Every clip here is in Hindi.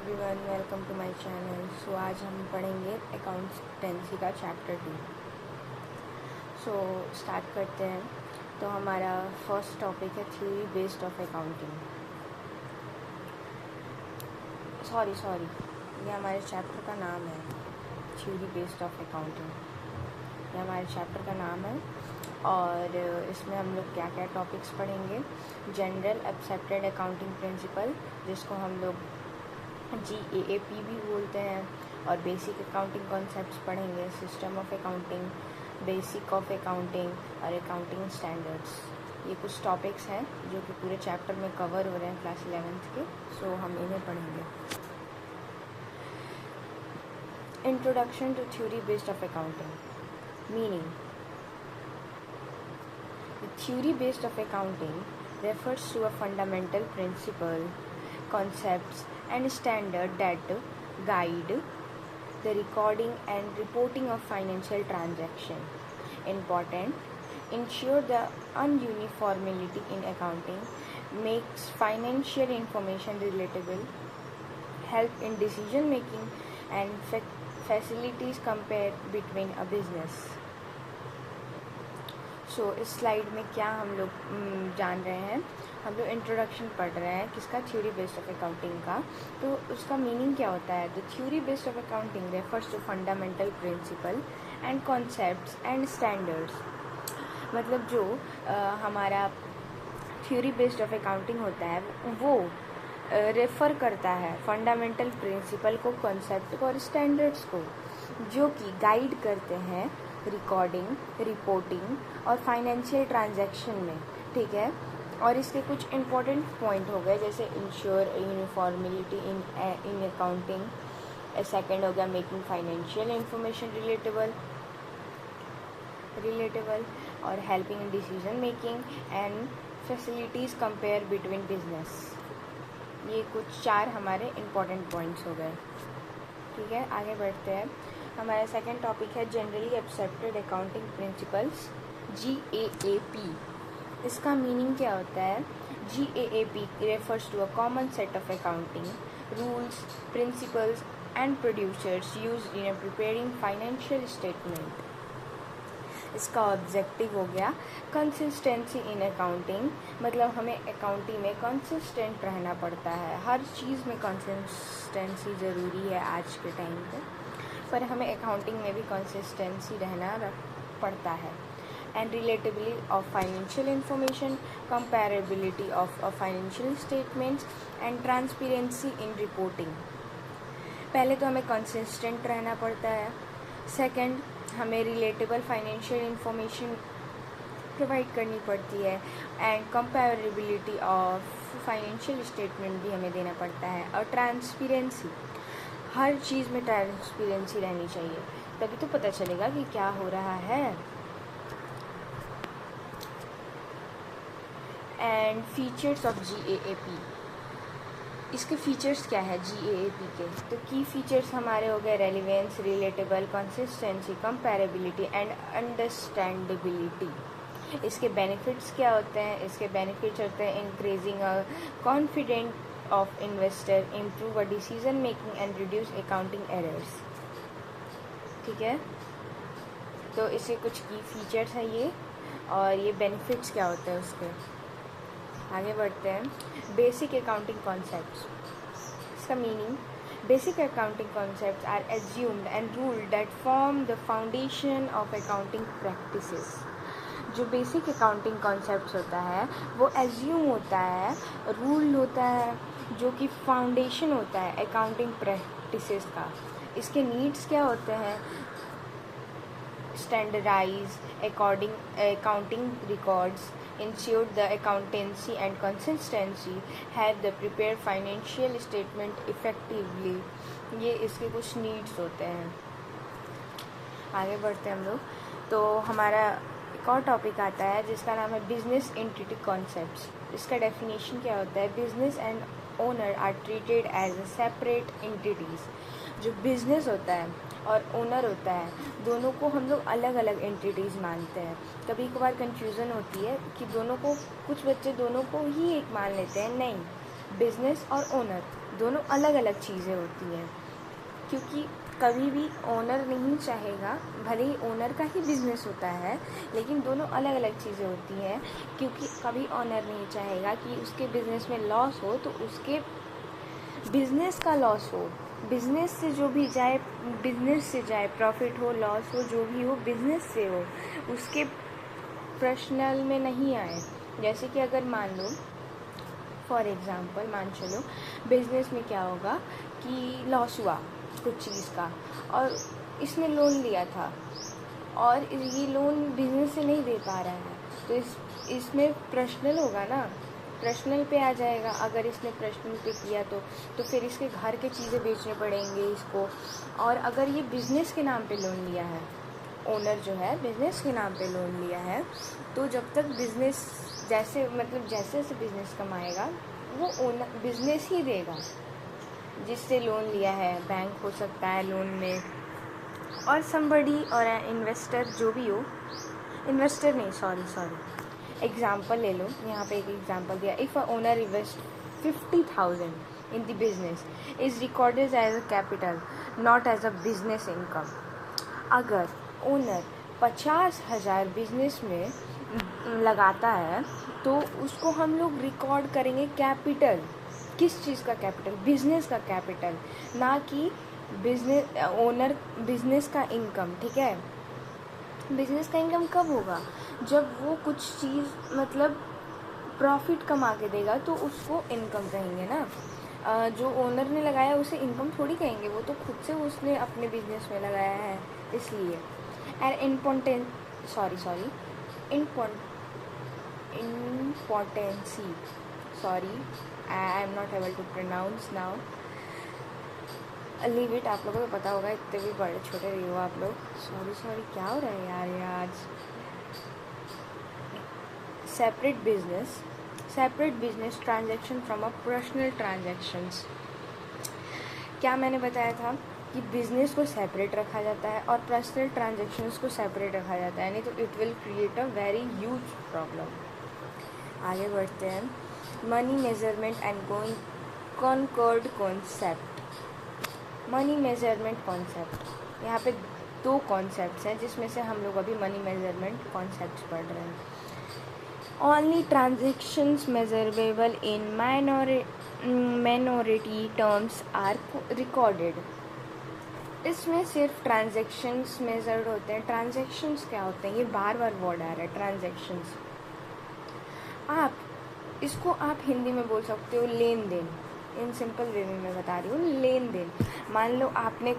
Everyone, welcome to my channel. So आज हम पढ़ेंगे अकाउंटेंसी का चैप्टर 2। सो स्टार्ट करते हैं। तो हमारा फर्स्ट टॉपिक है theory based of accounting. Sorry ये हमारे चैप्टर का नाम है, थ्योरी बेस्ड ऑफ अकाउंटिंग। ये हमारे चैप्टर का नाम है और इसमें हम लोग क्या क्या टॉपिक्स पढ़ेंगे। जनरल एक्सेप्टेड अकाउंटिंग प्रिंसिपल, जिसको हम लोग GAAP भी बोलते हैं, और बेसिक अकाउंटिंग कॉन्सेप्ट्स पढ़ेंगे, system of accounting, basic of accounting और अकाउंटिंग स्टैंडर्ड्स। ये कुछ टॉपिक्स हैं जो कि पूरे चैप्टर में कवर हो रहे हैं क्लास 11th के। सो हम इन्हें पढ़ेंगे। Introduction to theory based of accounting. Meaning: The theory based of accounting refers to a fundamental principle, concepts and standard that guide the recording and reporting of financial transaction. Important: ensure the uniformity in accounting, makes financial information relatable, help in decision making and facilities compare between a business. सो इस स्लाइड में क्या हम लोग जान रहे हैं, हम लोग इंट्रोडक्शन पढ़ रहे हैं किसका, थ्योरी बेस्ड ऑफ अकाउंटिंग का। तो उसका मीनिंग क्या होता है? The theory based of accounting refers to fundamental principle and concepts and standards. मतलब जो हमारा थ्योरी बेस्ड ऑफ अकाउंटिंग होता है वो रेफ़र करता है फंडामेंटल प्रिंसिपल को, कॉन्सेप्ट को और स्टैंडर्ड्स को, जो कि गाइड करते हैं रिकॉर्डिंग, रिपोर्टिंग और फाइनेंशियल ट्रांजैक्शन में। ठीक है। और इसके कुछ इम्पोर्टेंट पॉइंट हो गए, जैसे इंश्योर यूनिफॉर्मिलिटी इन अकाउंटिंग, सेकेंड हो गया मेकिंग फाइनेंशियल इंफॉर्मेशन रिलेटेबल और helping in decision making and facilities compare between business. ये कुछ 4 हमारे इम्पोर्टेंट पॉइंट्स हो गए। ठीक है, आगे बढ़ते हैं। हमारा सेकेंड टॉपिक है generally accepted accounting principles, GAAP। इसका मीनिंग क्या होता है? GAAP refers to a common set of accounting rules, principles and producers used in preparing financial statement. इसका ऑब्जेक्टिव हो गया कंसिस्टेंसी इन अकाउंटिंग। मतलब हमें अकाउंटिंग में कंसिस्टेंट रहना पड़ता है, हर चीज़ में कंसिस्टेंसी ज़रूरी है आज के टाइम पर हमें अकाउंटिंग में भी कंसिस्टेंसी रहना पड़ता है। And relatability of financial information, comparability of financial statements and transparency in reporting. पहले तो हमें कंसिस्टेंट रहना पड़ता है, सेकंड हमें रिलेटेबल फाइनेंशियल इंफॉर्मेशन प्रोवाइड करनी पड़ती है, एंड कंपैरेबिलिटी ऑफ फाइनेंशियल स्टेटमेंट भी हमें देना पड़ता है, और ट्रांसपेरेंसी, हर चीज़ में ट्रांसपेरेंसी रहनी चाहिए, तभी तो पता चलेगा कि क्या हो रहा है। And features of GAAP। इसके फीचर्स क्या है GAAP के? तो की फीचर्स हमारे हो गए relevance, relatable, consistency, comparability and understandability. इसके बेनिफिट्स क्या होते हैं? इसके बेनिफिट्स होते हैं increasing confident of investor, improve decision making and reduce accounting errors. ठीक है, तो इसके कुछ की फीचर्स हैं ये, और ये बेनिफिट्स क्या होते हैं उसके। आगे बढ़ते हैं। Basic accounting concepts. इसका meaning: basic accounting concepts are assumed and rule that form the foundation of accounting practices. जो बेसिक अकाउंटिंग कॉन्सेप्ट्स होता है वो एज्यूम होता है, रूल होता है, जो कि फाउंडेशन होता है अकाउंटिंग प्रैक्टिसेस का। इसके नीड्स क्या होते हैं? Standardise accounting records, ensure the accountancy and consistency, have the prepared financial statement effectively। ये इसके कुछ नीड्स होते हैं। आगे बढ़ते हैं हम लोग। तो हमारा एक और टॉपिक आता है जिसका नाम है बिजनेस एंटिटी कॉन्सेप्ट्स। इसका डेफिनेशन क्या होता है? Business and owner are treated as a separate entities. जो बिजनेस होता है और ओनर होता है, दोनों को हम लोग अलग अलग एंटिटीज़ मानते हैं। कभी कभार कंफ्यूजन होती है कि दोनों को, कुछ बच्चे दोनों को ही एक मान लेते हैं। नहीं, बिजनेस और ओनर दोनों अलग अलग चीज़ें होती हैं, क्योंकि कभी भी ओनर नहीं चाहेगा, भले ही ओनर का ही बिज़नेस होता है, लेकिन दोनों अलग अलग चीज़ें होती हैं, क्योंकि कभी ओनर नहीं चाहेगा कि उसके बिज़नेस में लॉस हो तो उसके बिज़नेस का लॉस हो, बिज़नेस से जो भी जाए, बिज़नेस से जाए, प्रॉफिट हो लॉस हो जो भी हो बिज़नेस से हो, उसके पर्सनल में नहीं आए। जैसे कि अगर मान लो फॉर एग्ज़ाम्पल मान चलो बिज़नेस में क्या होगा कि लॉस हुआ कुछ चीज़ का और इसने लोन लिया था और ये लोन बिज़नेस से नहीं दे पा रहा है, तो इसमें पर्सनल होगा ना, पर्सनल पे आ जाएगा। अगर इसने पर्सनल पे किया तो फिर इसके घर के चीज़ें बेचने पड़ेंगे इसको। और अगर ये बिज़नेस के नाम पे लोन लिया है, ओनर जो है बिज़नेस के नाम पे लोन लिया है, तो जब तक बिज़नेस जैसे जैसे बिज़नेस कमाएगा वो ओनर बिज़नेस ही देगा जिससे लोन लिया है। बैंक हो सकता है लोन में, और समबडी और इन्वेस्टर जो भी हो, इन्वेस्टर नहीं सॉरी एग्जाम्पल ले लो, यहाँ पे एक एग्जाम्पल दिया। If a owner invest 50,000 in the business is recorded as a capital not as a business income. अगर ओनर 50,000 बिजनेस में लगाता है तो उसको हम लोग रिकॉर्ड करेंगे कैपिटल। किस चीज़ का कैपिटल? बिजनेस का कैपिटल, ना कि बिजनेस ओनर बिजनेस का इनकम। ठीक है, बिजनेस का इनकम कब होगा? जब वो कुछ चीज़ प्रॉफिट कमा के देगा तो उसको इनकम कहेंगे ना। जो ओनर ने लगाया उसे इनकम थोड़ी कहेंगे, वो तो खुद से उसने अपने बिजनेस में लगाया है, इसलिए। And importancy sorry I am not able to pronounce now, leave it. आप लोगों को पता होगा, इतने भी बड़े छोटे नहीं हो आप लोग। सॉरी क्या हो रहा है यार ये आज। Separate business transaction from a personal transactions. क्या मैंने बताया था कि बिजनेस को सेपरेट रखा जाता है और पर्सनल ट्रांजैक्शंस को सेपरेट रखा जाता है, नहीं तो it will create a very huge problem. आगे बढ़ते हैं। Money measurement and concord concept. Money measurement concept, यहाँ पे 2 कॉन्सेप्ट्स हैं जिसमें से हम लोग अभी मनी मेजरमेंट कॉन्सेप्ट्स पढ़ रहे हैं। Only transactions measurable in minority terms are recorded. इसमें सिर्फ ट्रांजेक्शन्स मेजर्ड होते हैं। ट्रांजेक्शन्स क्या होते हैं? ये बार वर्ड आ रहा है, ट्रांजेक्शन्स। इसको आप हिंदी में बोल सकते हो लेन देन। इन सिंपल वे में मैं बता रही हूँ, लेन देन। मान लो आपने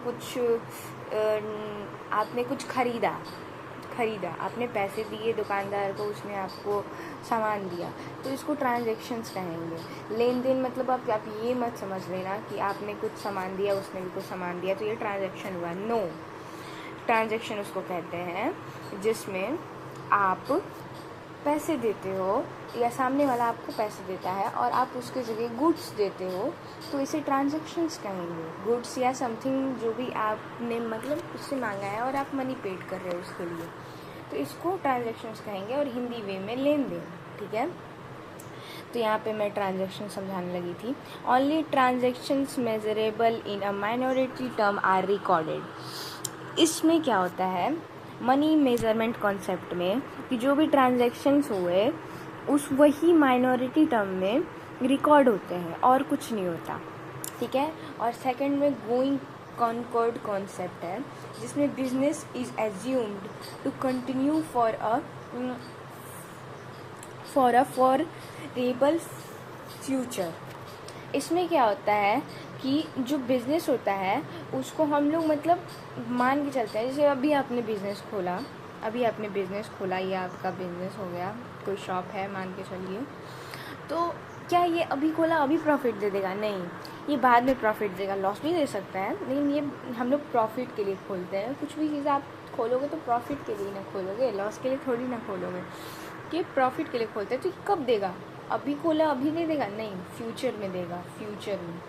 कुछ खरीदा, आपने पैसे दिए दुकानदार को, उसने आपको सामान दिया, तो इसको ट्रांजेक्शन्स कहेंगे। लेन देन मतलब आप ये मत समझ लेना कि आपने कुछ सामान दिया, उसने भी कुछ सामान दिया तो ये ट्रांजेक्शन हुआ। नो, ट्रांजेक्शन उसको कहते हैं जिसमें आप पैसे देते हो या सामने वाला आपको पैसे देता है और आप उसके जरिए गुड्स देते हो, तो इसे ट्रांजैक्शंस कहेंगे। गुड्स या समथिंग जो भी आपने उससे मांगा है और आप मनी पेड कर रहे हो उसके लिए, तो इसको ट्रांजैक्शंस कहेंगे, और हिंदी वे में लेन देन। ठीक है, तो यहाँ पे मैं ट्रांजैक्शन समझाने लगी थी। Only transactions measurable in a minority term are recorded. इसमें क्या होता है मनी मेजरमेंट कॉन्सेप्ट में कि जो भी ट्रांजैक्शंस हुए उस वही माइनॉरिटी टर्म में रिकॉर्ड होते हैं और कुछ नहीं होता। ठीक है, और सेकंड में गोइंग कॉन्कर्ड कॉन्सेप्ट है जिसमें business is assumed to continue for foreseeable future. इसमें क्या होता है कि जो बिज़नेस होता है उसको हम लोग मान के चलते हैं। जैसे अभी आपने बिज़नेस खोला, ये आपका बिज़नेस हो गया, कोई शॉप है मान के चलिए, तो क्या ये अभी खोला अभी प्रॉफिट दे देगा? नहीं, ये बाद में प्रॉफिट देगा। लॉस भी दे सकता है, लेकिन ये हम लोग प्रॉफिट के लिए खोलते हैं। कुछ भी चीज़ आप खोलोगे तो प्रॉफिट के लिए ना खोलोगे, लॉस के लिए थोड़ी ना खोलोगे। कि प्रॉफिट के लिए खोलते हैं, तो कब देगा? अभी खोला अभी दे देगा? नहीं, फ्यूचर में देगा, फ्यूचर में।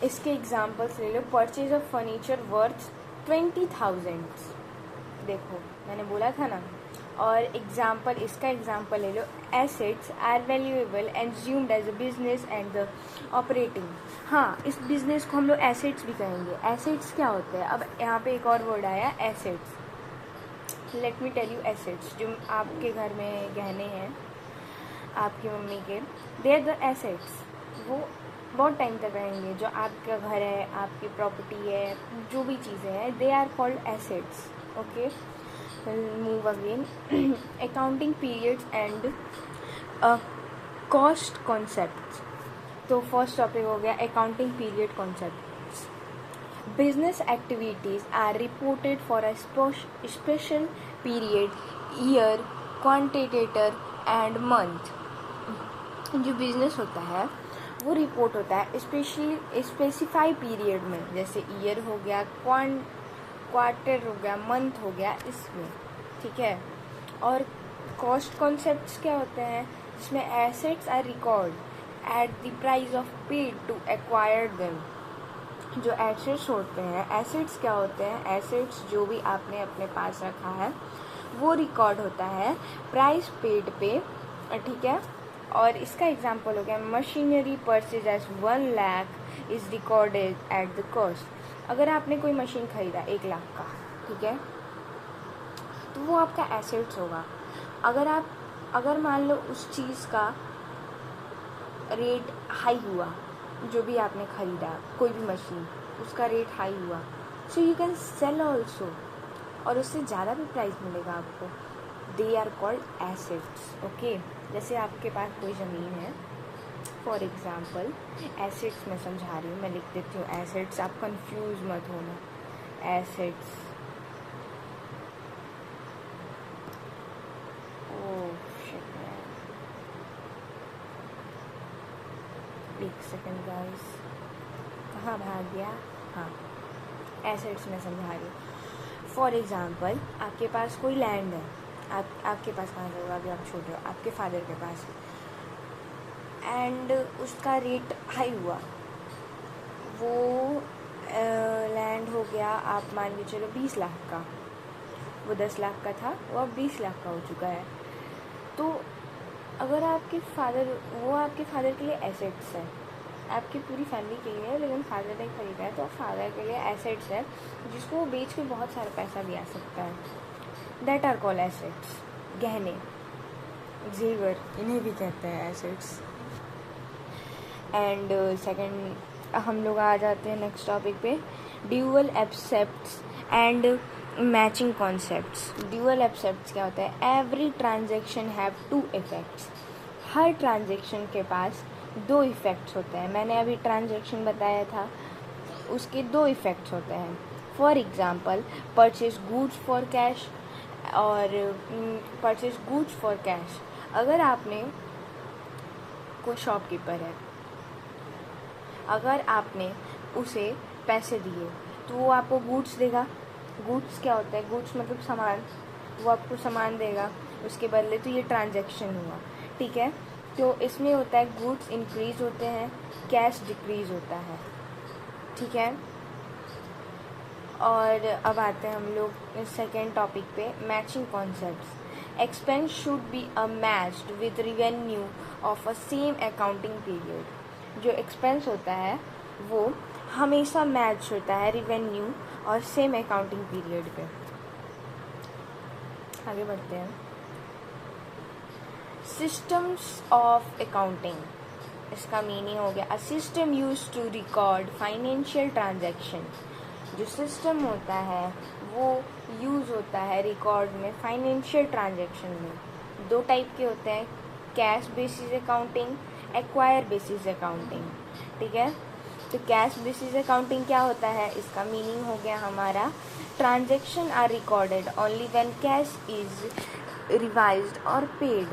इसके एग्जांपल्स ले लो। Purchase of furniture worth 20,000। देखो मैंने बोला था ना, और एग्जाम्पल, इसका एग्जाम्पल ले लो, assets are valuable and assumed as a business and the operating. हाँ, इस बिजनेस को हम लोग एसेट्स भी कहेंगे। एसेट्स क्या होते हैं? अब यहाँ पे एक और वर्ड आया, assets. Let me tell you, assets जो आपके घर में गहने हैं आपकी मम्मी के, दे आर द एसेट्स। वो बहुत टाइम तक रहेंगे। जो आपका घर है, आपकी प्रॉपर्टी है, जो भी चीज़ें हैं, they are called assets. Okay, move again. Accounting periods and cost concepts. तो फर्स्ट टॉपिक हो गया accounting period concepts. Business activities are reported for a special period, year, quarter and month. जो बिजनेस होता है वो रिपोर्ट होता है स्पेसिफाई पीरियड में, जैसे ईयर हो गया, क्वार्टर हो गया, मंथ हो गया, इसमें। ठीक है। और कॉस्ट कॉन्सेप्ट्स क्या होते हैं? जिसमें assets are record at the price of paid to acquire them. जो एसेट्स होते हैं, एसेट्स क्या होते हैं? एसेट्स जो भी आपने अपने पास रखा है वो रिकॉर्ड होता है प्राइस पेड पे। ठीक है। और इसका एग्जांपल हो गया machinery purchase as 1 lakh is recorded at the cost. अगर आपने कोई मशीन खरीदा 1 लाख का, ठीक है, तो वो आपका एसेट्स होगा। अगर मान लो उस चीज़ का रेट हाई हुआ, जो भी आपने खरीदा कोई भी मशीन, उसका रेट हाई हुआ, so you can sell also, और उससे ज़्यादा भी प्राइस मिलेगा आपको। They are called assets. Okay, जैसे आपके पास कोई ज़मीन है, फॉर एग्ज़ाम्पल एसेट्स मैं समझा रही हूँ, मैं लिख देती हूँ एसेट्स, आप कंफ्यूज मत होना। एसेट्स, एक सेकेंड गाइस, कहाँ भाग गया? हाँ, एसेट्स में समझा रही हूँ। फॉर एग्ज़ाम्पल आपके पास कोई लैंड है, आपके पास कहाँ से होगा? अभी आप छोटे हो, आपके फादर के पास, एंड उसका रेट हाई हुआ, वो लैंड हो गया, आप मान के चलो 20 लाख का। वो 10 लाख का था, वो अब 20 लाख का हो चुका है। तो अगर आपके फादर के लिए एसेट्स है, आपकी पूरी फैमिली के लिए है, लेकिन फादर ने खरीदा है, तो फादर के लिए एसेट्स है, जिसको वो बेच के बहुत सारा पैसा भी आ सकता है। That are called assets. गहने, जेवर, इन्हें भी कहते हैं एसेट्स। एंड सेकंड हम लोग आ जाते हैं नेक्स्ट टॉपिक पे, dual assets and matching concepts. Dual assets क्या होता है? Every transaction have 2 effects. Her transaction के पास 2 इफ़ेक्ट्स होते हैं। मैंने अभी ट्रांजेक्शन बताया था, उसके 2 इफ़ेक्ट्स होते हैं। For example purchase goods for cash और परचेज गुड्स फॉर कैश। अगर आपने कोई शॉपकीपर है, अगर आपने उसे पैसे दिए तो वो आपको गुड्स देगा। गुड्स क्या होता है? गुड्स मतलब सामान, वो आपको सामान देगा उसके बदले, तो ये ट्रांजैक्शन हुआ। ठीक है। तो इसमें होता है गुड्स इंक्रीज होते हैं, कैश डिक्रीज होता है। ठीक है। और अब आते हैं हम लोग सेकेंड टॉपिक पे, matching concepts. Expense should be a matched with revenue of a same accounting period. जो एक्सपेंस होता है वो हमेशा मैच होता है रिवेन्यू और सेम अकाउंटिंग पीरियड पे। आगे बढ़ते हैं। सिस्टम्स ऑफ अकाउंटिंग, इसका मीनिंग हो गया a system used to record financial transaction. जो सिस्टम होता है वो यूज़ होता है रिकॉर्ड में फाइनेंशियल ट्रांजैक्शन में। 2 टाइप के होते हैं, cash basis accounting, acquire basis accounting. ठीक है। तो कैश बेसिस अकाउंटिंग क्या होता है? इसका मीनिंग हो गया हमारा transaction are recorded only when cash is received और paid.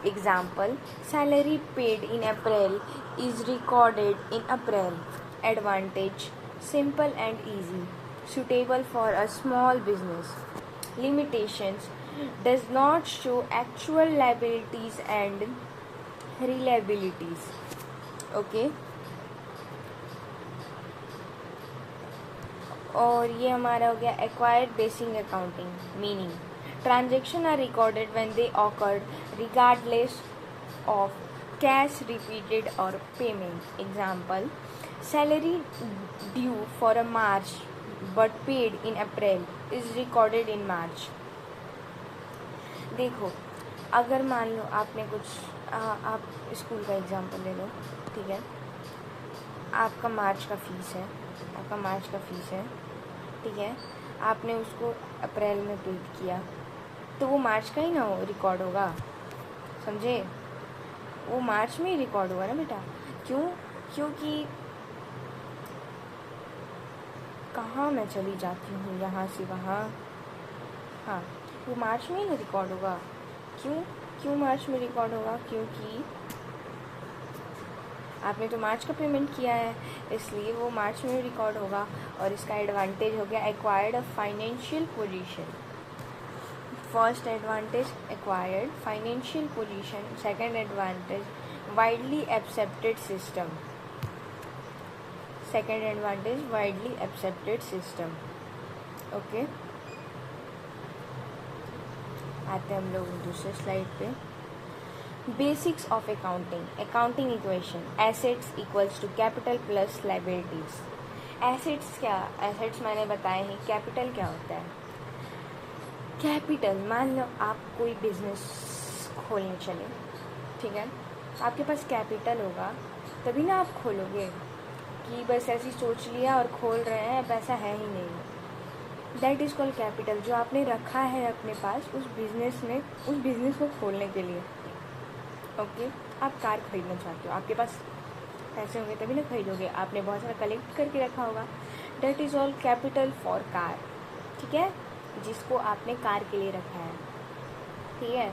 Example salary paid in April is recorded in April. Advantage simple and easy, suitable for a small business. Limitations does not show actual liabilities and reliabilities. Okay. और ये हमारा हो गया acquired basic accounting meaning. Transactions are recorded when they occurred regardless of cash repeated or payment. Example, salary due for a March but paid in April is recorded in March. देखो, अगर मान लो आपने कुछ आप स्कूल का एग्जाम्पल ले लो, ठीक है, आपका मार्च का फीस है, ठीक है, आपने उसको अप्रैल में पेड किया, तो वो मार्च का ही ना हो रिकॉर्ड होगा, समझे? वो मार्च में ही रिकॉर्ड होगा ना बेटा। क्यों? क्योंकि कहाँ मैं चली जाती हूँ, यहाँ से वहाँ। हाँ, वो मार्च में ही ना रिकॉर्ड होगा। क्यों मार्च में रिकॉर्ड होगा? क्योंकि आपने तो मार्च का पेमेंट किया है, इसलिए वो मार्च में रिकॉर्ड होगा। और इसका एडवांटेज हो गया acquired a financial position. First advantage acquired financial position, second advantage widely accepted system. Okay, आते हैं हम लोग दूसरे स्लाइड पे। Basics of accounting equation, assets equals to capital plus liabilities. Assets मैंने बताए हैं, कैपिटल क्या होता है? कैपिटल, मान लो आप कोई बिजनेस खोलने चले, ठीक है, आपके पास कैपिटल होगा तभी ना आप खोलोगे, कि बस ऐसी सोच लिया और खोल रहे हैं, पैसा है ही नहीं। दैट इज़ कॉल्ड कैपिटल, जो आपने रखा है अपने पास उस बिज़नेस को खोलने के लिए। ओके, आप कार खरीदना चाहते हो, आपके पास पैसे होंगे तभी ना खरीदोगे, आपने बहुत सारा कलेक्ट करके रखा होगा। That is all capital for car, ठीक है, जिसको आपने कार के लिए रखा है, ठीक है।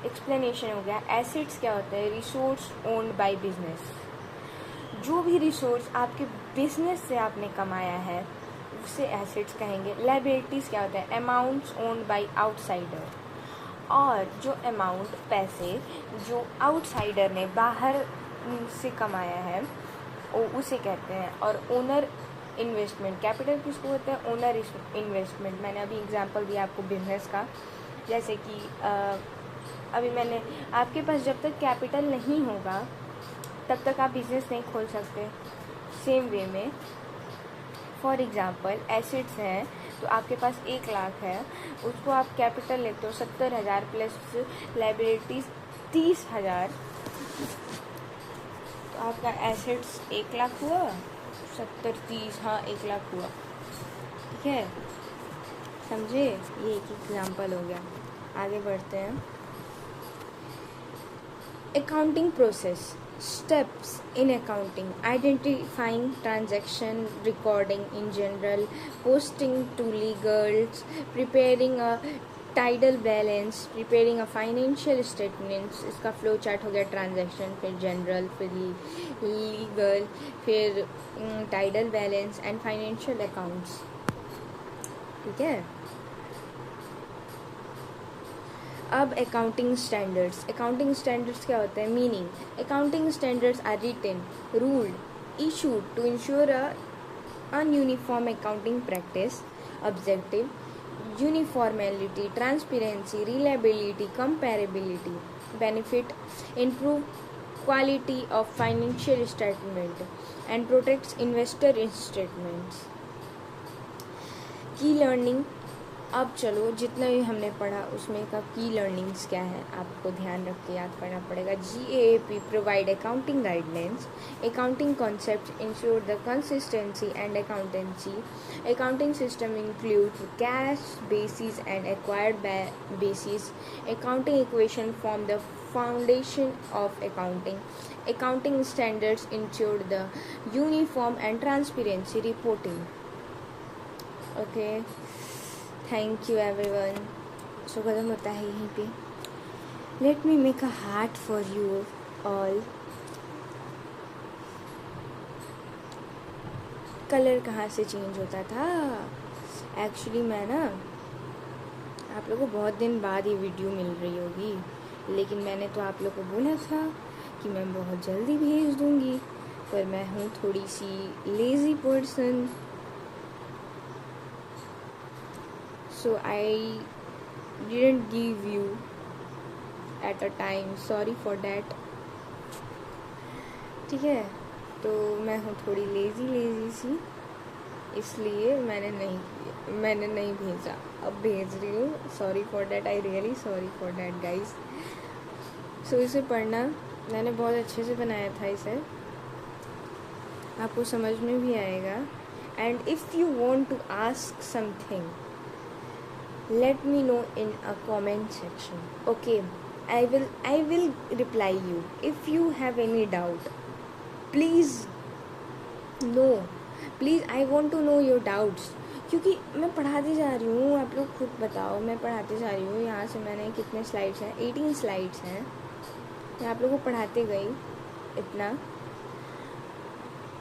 एक्सप्लेनेशन हो गया। एसेट्स क्या होता है? Resource owned by business. जो भी रिसोर्स आपके बिजनेस से आपने कमाया है उसे एसेट्स कहेंगे। लायबिलिटीज़ क्या होता है? Amounts owned by outsider. और जो अमाउंट, पैसे जो आउटसाइडर ने बाहर से कमाया है उसे कहते हैं। और ओनर इन्वेस्टमेंट, कैपिटल किसको होता है? Owner investment. मैंने अभी एग्जांपल दिया आपको बिजनेस का, जैसे कि अभी मैंने आपके पास जब तक कैपिटल नहीं होगा तब तक आप बिजनेस नहीं खोल सकते। सेम वे में फॉर एग्जांपल एसेट्स हैं, तो आपके पास 1 लाख है, उसको आप कैपिटल लेते हो 70,000 प्लस लायबिलिटीज़ 30,000, तो आपका एसेट्स 1 लाख हुआ, 70 30, हाँ 1 लाख हुआ, ठीक है, समझे? ये एक एग्जांपल हो गया। आगे बढ़ते हैं। Accounting process, steps in accounting: identifying transaction, recording in general, posting to legals, preparing a title balance, preparing a financial statements। इसका फ्लो चार्ट हो गया। ट्रांजैक्शन, फिर जनरल, फिर लीगल, फिर trial balance and financial accounts, ठीक है। अब अकाउंटिंग स्टैंडर्ड्स क्या होते हैं? Meaning, accounting standards are written, rules, issued to ensure an uniform accounting practice. Objective, uniformity, transparency, reliability, comparability. Benefit, improve quality of financial statement and protects investor in statements. Key learning, अब चलो जितना भी हमने पढ़ा उसमें का की लर्निंग्स क्या है आपको ध्यान रख के याद करना पड़ेगा। GAAP provide accounting guidelines, accounting concept ensure the consistency and accountancy, accounting system include cash basis and acquired basis, accounting equation form the foundation of accounting standards ensure the uniform and transparency reporting. Okay, thank you everyone. So खत्म होता है यहीं पे। Let me make a heart for you all. Colour कहाँ से चेंज होता था? एक्चुअली मैं ना आप लोगों को बहुत दिन बाद ये वीडियो मिल रही होगी, लेकिन मैंने तो आप लोग को बोला था कि मैं बहुत जल्दी भेज दूँगी, पर मैं हूँ थोड़ी सी lazy person, so I didn't give you at a time, sorry for that. ठीक है, तो मैं हूँ थोड़ी लेज़ी सी, इसलिए मैंने नहीं भेजा, अब भेज रही हूँ. Sorry for that, I really sorry for that guys. So इसे पढ़ना, मैंने बहुत अच्छे से बनाया था इसे, आपको समझ में भी आएगा. And if you want to ask something, let me know in a comment section. Okay, I will reply you if you have any doubt. Please I want to know your doubts, क्योंकि मैं पढ़ाती जा रही हूँ. आप लोग खुद बताओ, मैं पढ़ाती जा रही हूँ. यहाँ से मैंने कितने स्लाइड्स हैं, 18 स्लाइड्स हैं. मैं आप लोगों को पढ़ाते गई इतना,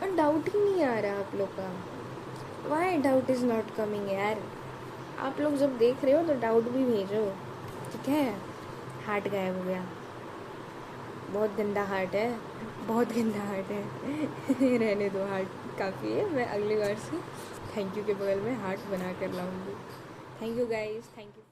और डाउट ही नहीं आ रहा आप लोग का. Why doubt is not coming यार. आप लोग जब देख रहे हो तो डाउट भी भेजो, ठीक है. हार्ट गायब हो गया, बहुत गंदा हार्ट है, बहुत गंदा हार्ट है. रहने दो, हार्ट काफ़ी है. मैं अगली बार से थैंक यू के बगल में हार्ट बना कर लाऊंगी. Thank you guys, thank you.